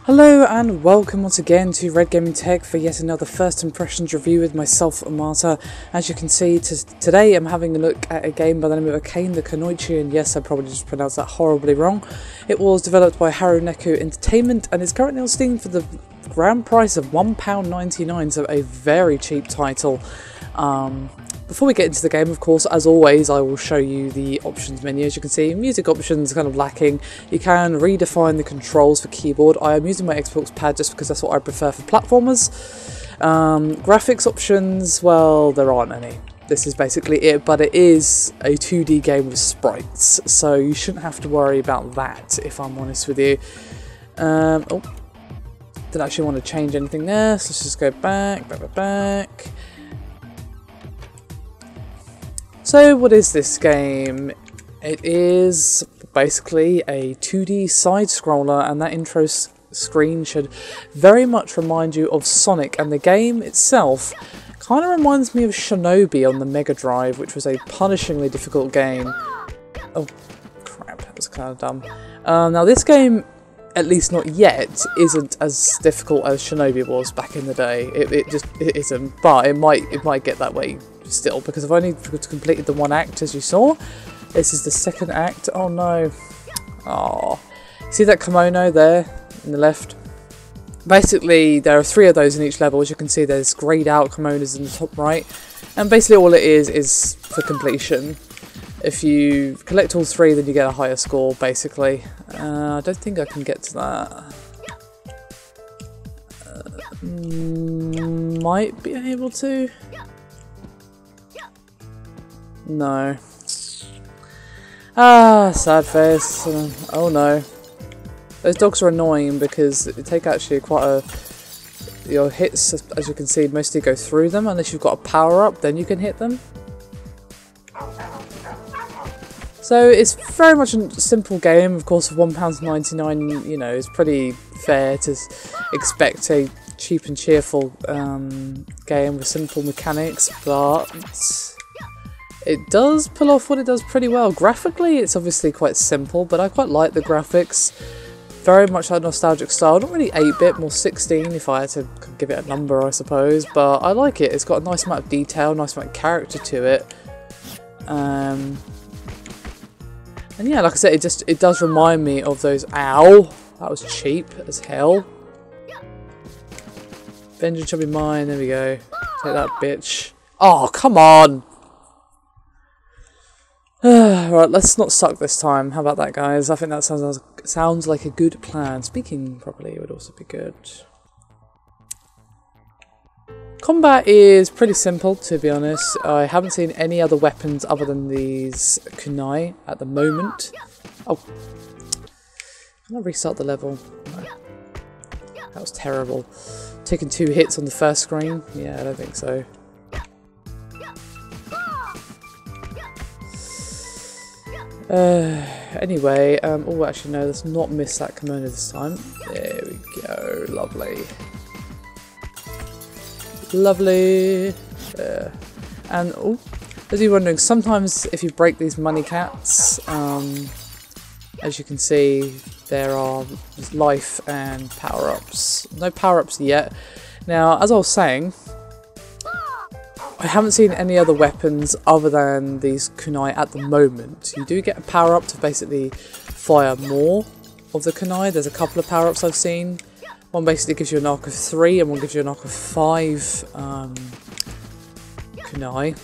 Hello and welcome once again to Red Gaming Tech for yet another first impressions review with myself, Amata. As you can see, today I'm having a look at a game by the name of Akane The Kunoichi, and yes, I probably just pronounced that horribly wrong. It was developed by Haruneku Entertainment and is currently on Steam for the grand price of £1.99, so a very cheap title. Before we get into the game, of course, as always, I will show you the options menu. As you can see, music options kind of lacking. You can redefine the controls for keyboard. I am using my Xbox pad just because that's what I prefer for platformers. Graphics options, well, there aren't any. This is basically it, but it is a 2D game with sprites, so you shouldn't have to worry about that, if I'm honest with you. Oh, didn't actually want to change anything there, so let's just go back. So what is this game? It is basically a 2D side-scroller, and that intro screen should very much remind you of Sonic, and the game itself kind of reminds me of Shinobi on the Mega Drive, which was a punishingly difficult game. Oh crap, that was kind of dumb. Now this game, at least not yet, isn't as difficult as Shinobi was back in the day. It isn't, but it might get that way still, because I've only completed the one act, as you saw. This is the second act. Oh no. Oh, see that kimono there in the left? Basically there are 3 of those in each level. As you can see, there's grayed out kimonos in the top right, and basically all it is for completion. If you collect all 3, then you get a higher score, basically. I don't think I can get to that. Might be able to. No. Ah, sad face. Oh no. Those dogs are annoying because they take actually quite a... Your hits, as you can see, mostly go through them. Unless you've got a power-up, then you can hit them. So it's very much a simple game. Of course, for £1.99, you know, it's pretty fair to expect a cheap and cheerful game with simple mechanics, but it does pull off what it does pretty well. Graphically, it's obviously quite simple, but I quite like the graphics. Very much that nostalgic style. Not really 8-bit, more 16 if I had to give it a number, I suppose. But I like it. It's got a nice amount of detail, nice amount of character to it. And yeah, like I said, it does remind me of those. Ow! That was cheap as hell. Vengeance shall be mine. There we go. Take that, bitch. Oh, come on! Right, let's not suck this time. How about that, guys? I think that sounds like a good plan. Speaking properly would also be good. Combat is pretty simple, to be honest. I haven't seen any other weapons other than these kunai at the moment. Oh, can I restart the level? No. That was terrible. Taking 2 hits on the first screen? Yeah, I don't think so. Anyway, oh actually no, let's not miss that kimono this time. There we go, lovely. Lovely. And oh, as you're wondering, sometimes if you break these money cats, as you can see, there are life and power-ups. No power-ups yet. Now, as I was saying, I haven't seen any other weapons other than these kunai at the moment. You do get a power-up to basically fire more of the kunai. There's a couple of power-ups I've seen. One basically gives you an arc of 3 and one gives you an arc of 5 kunai.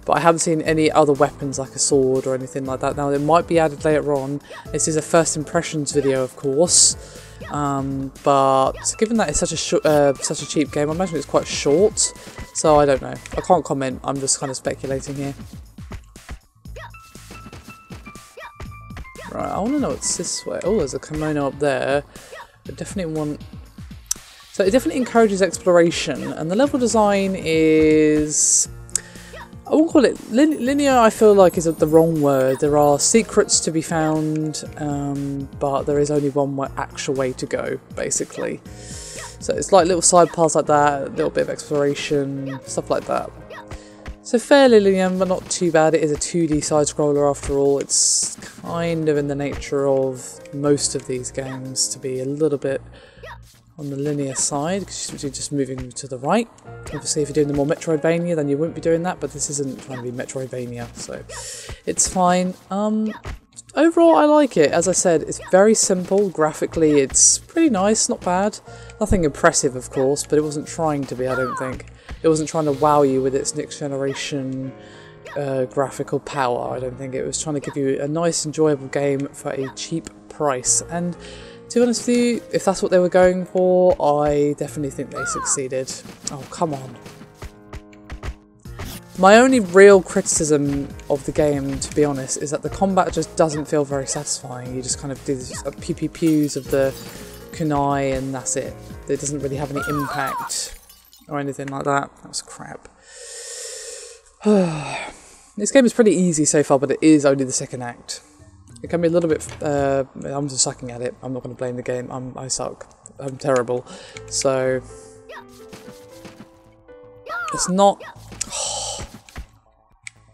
But I haven't seen any other weapons like a sword or anything like that. Now, it might be added later on. This is a first impressions video, of course. But given that it's such a cheap game, I imagine it's quite short. So I don't know. I can't comment. I'm just kind of speculating here. Right, I want to know what's this way. Oh, there's a kimono up there. I definitely want... So it definitely encourages exploration, and the level design is... I won't call it linear. I feel like is the wrong word. There are secrets to be found, but there is only one actual way to go, basically. So it's like little side paths like that, a little bit of exploration, stuff like that. So fairly lenient, but not too bad. It is a 2D side-scroller after all. It's kind of in the nature of most of these games to be a little bit on the linear side, because you're just moving to the right. Obviously if you're doing the more Metroidvania then you wouldn't be doing that, but this isn't trying to be Metroidvania, so it's fine. Overall I like it. As I said, it's very simple. Graphically it's pretty nice, not bad. Nothing impressive of course, but it wasn't trying to be, I don't think. It wasn't trying to wow you with its next generation graphical power, I don't think. It was trying to give you a nice enjoyable game for a cheap price, and to be honest with you, if that's what they were going for, I definitely think they succeeded. Oh, come on. My only real criticism of the game, to be honest, is that the combat just doesn't feel very satisfying. You just kind of do these pew-pew-pews of the kunai and that's it. It doesn't really have any impact or anything like that. That was crap. This game is pretty easy so far, but it is only the second act. It can be a little bit... I'm just sucking at it. I'm not going to blame the game. I suck. I'm terrible. So... It's not...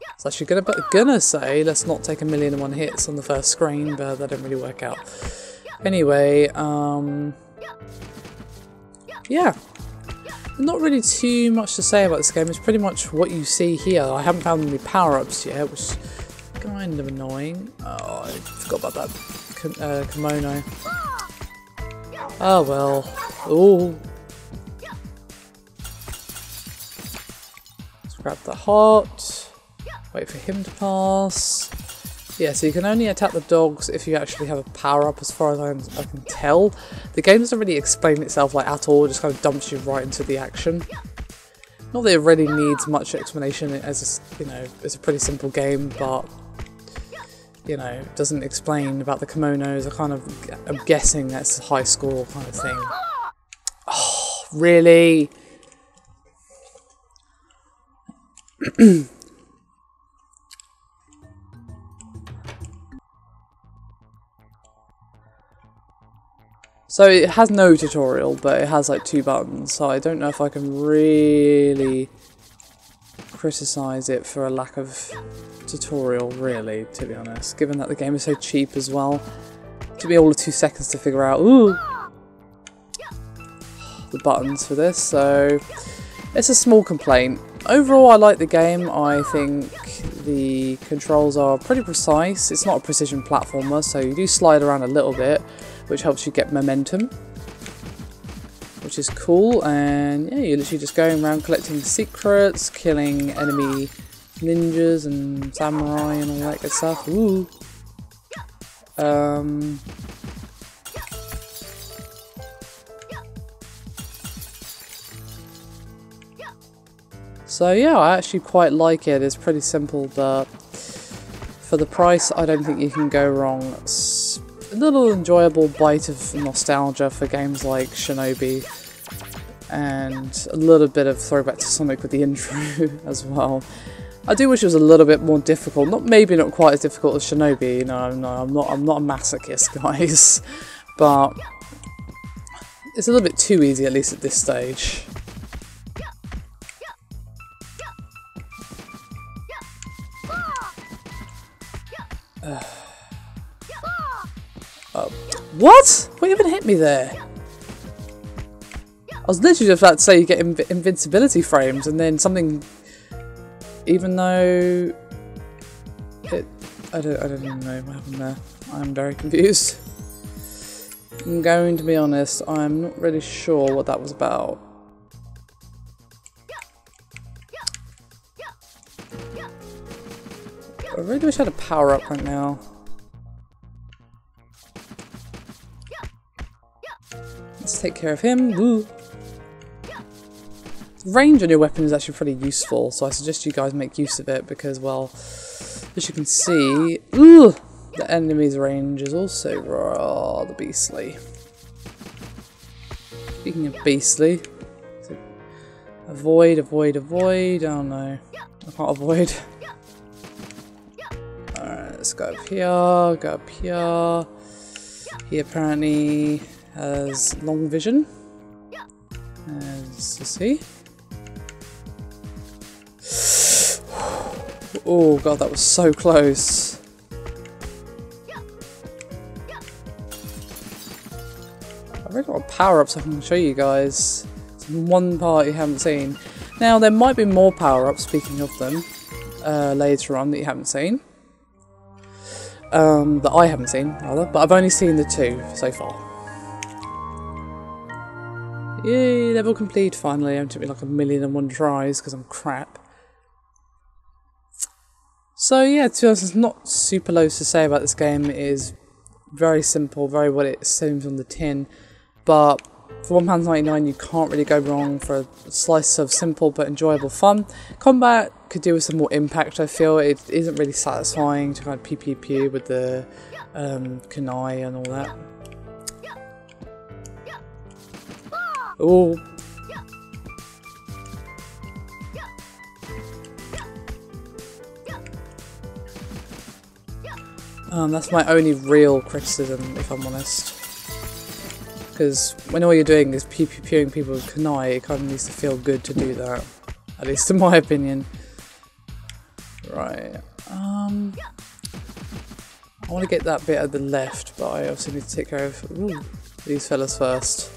I was actually gonna say, let's not take 1,000,001 hits on the first screen, but that didn't really work out. Anyway, yeah. Not really too much to say about this game. It's pretty much what you see here. I haven't found any power-ups yet, which is kind of annoying. Oh, I forgot about that kimono. Oh well. Ooh. Let's grab the heart. Wait for him to pass. Yeah, so you can only attack the dogs if you actually have a power-up, as far as I can tell. The game doesn't really explain itself like at all, it just kind of dumps you right into the action. Not that it really needs much explanation, as you know, it's a pretty simple game, but you know, it doesn't explain about the kimonos. I'm guessing that's a high score kind of thing. Oh, really? So it has no tutorial, but it has like 2 buttons, so I don't know if I can really criticise it for a lack of tutorial, really, to be honest, given that the game is so cheap as well. It took me all of 2 seconds to figure out, ooh, the buttons for this, so it's a small complaint. Overall, I like the game. I think the controls are pretty precise. It's not a precision platformer, so you do slide around a little bit, which helps you get momentum, which is cool. And yeah, you're literally just going around collecting secrets, killing enemy ninjas and samurai and all that good stuff. Ooh. So yeah, I actually quite like it. It's pretty simple, but for the price, I don't think you can go wrong. It's a little enjoyable bite of nostalgia for games like Shinobi, and a little bit of throwback to Sonic with the intro as well. I do wish it was a little bit more difficult. Maybe not quite as difficult as Shinobi. You know, I'm not a masochist, guys, but it's a little bit too easy, at least at this stage. What? What even hit me there? I was literally just about to say you get invincibility frames, and then something. Even though it, I don't even know what happened there. I'm very confused. I'm going to be honest. I'm not really sure what that was about. I really wish I had a power up right now. Let's take care of him. Woo. Range on your weapon is actually pretty useful, so I suggest you guys make use of it because, well, as you can see, ooh, the enemy's range is also rather beastly. Speaking of beastly, so avoid. Oh no, I can't avoid. Alright, let's go up here, He apparently has long vision, as you see. Oh god, that was so close. I've really got a power-ups I can show you guys. It's one part you haven't seen. Now, there might be more power-ups, speaking of them, later on that you haven't seen. That I haven't seen, rather. But I've only seen the 2 so far. Yay, level complete finally. It took me like 1,000,001 tries because I'm crap. So yeah, to be honest, there's not super loads to say about this game. It is very simple, very what it seems on the tin. But for £1.99 you can't really go wrong for a slice of simple but enjoyable fun. Combat could do with some more impact, I feel. It isn't really satisfying to kind of pew with the kunai and all that. Oh. That's my only real criticism, if I'm honest. Because when all you're doing is pewing people with kunai, it kind of needs to feel good to do that. At least in my opinion. Right. I want to get that bit at the left, but I also need to take care of these fellas first.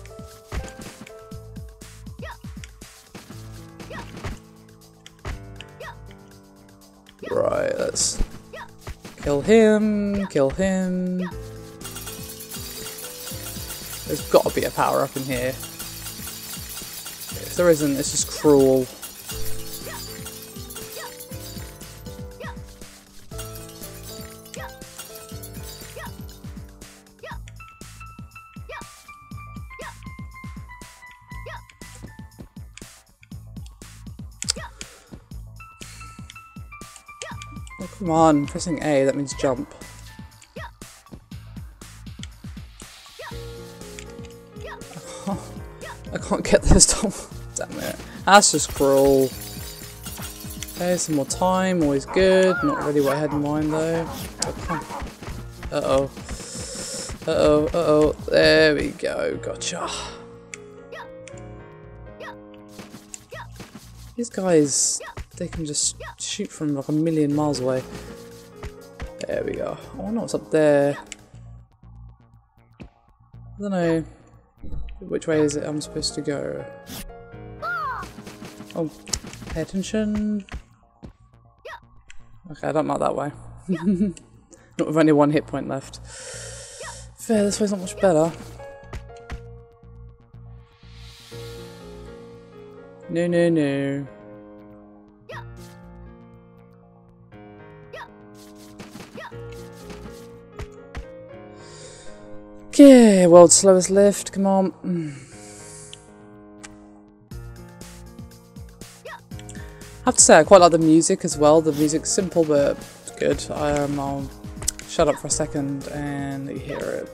Right, let's kill him, kill him. There's got to be a power up in here. If there isn't, it's just cruel. Oh, come on, pressing A, that means jump. I can't get this top. Damn it. That's just cruel. Okay, some more time, always good. Not really what I had in mind though. Uh-oh. Uh-oh, uh-oh. There we go, gotcha. These guys, they can just shoot from like 1,000,000 miles away. There we go. I wonder what's up there. I don't know. Which way is it I'm supposed to go? Oh, pay attention. Okay, I don't like that way. Not with only 1 hit point left. Fair, this way's not much better. No, no, no. Okay, world's slowest lift, come on. I have to say I quite like the music as well. The music's simple but good. I'll shut up for a second and let you hear it.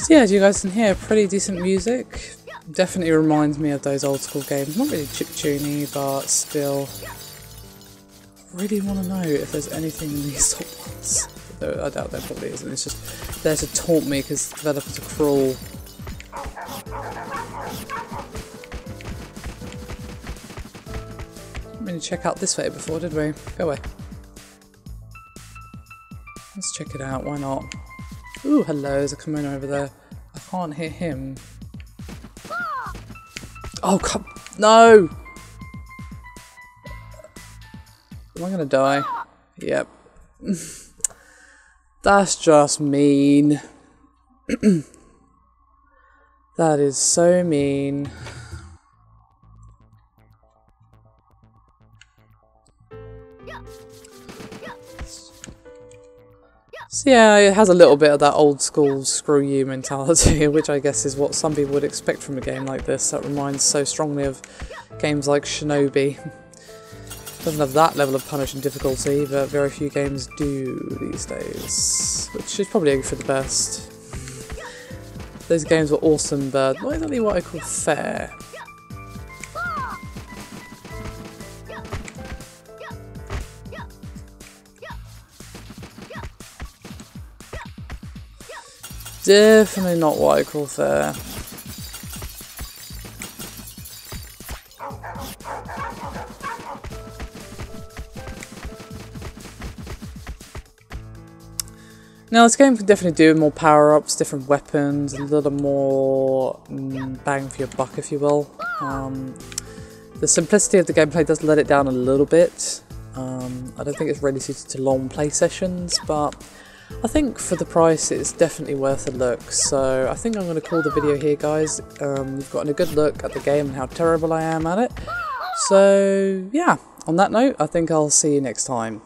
So yeah, as you guys can hear, pretty decent music. Definitely reminds me of those old school games. Not really chiptune-y, but still. I really want to know if there's anything in these top ones. Though I doubt there probably isn't. It's just there to taunt me because developers are cruel. Didn't really check out this way before, did we? Go away. Let's check it out, why not? Ooh, hello, there's a kimono over there. I can't hit him. Oh, come... No! Am I gonna die? Yep. That's just mean. That is so mean. So yeah, it has a little bit of that old school screw you mentality, which I guess is what some people would expect from a game like this. That reminds so strongly of games like Shinobi. Doesn't have that level of punish and difficulty, but very few games do these days, which is probably for the best. Those games were awesome, but not exactly what I call fair. Definitely not what I call fair. Now this game can definitely do more power-ups, different weapons, a little more bang for your buck, if you will. The simplicity of the gameplay does let it down a little bit. I don't think it's really suited to long play sessions, but I think for the price it's definitely worth a look. So I think I'm going to call the video here, guys. You've gotten a good look at the game and how terrible I am at it. So yeah, on that note, I think I'll see you next time.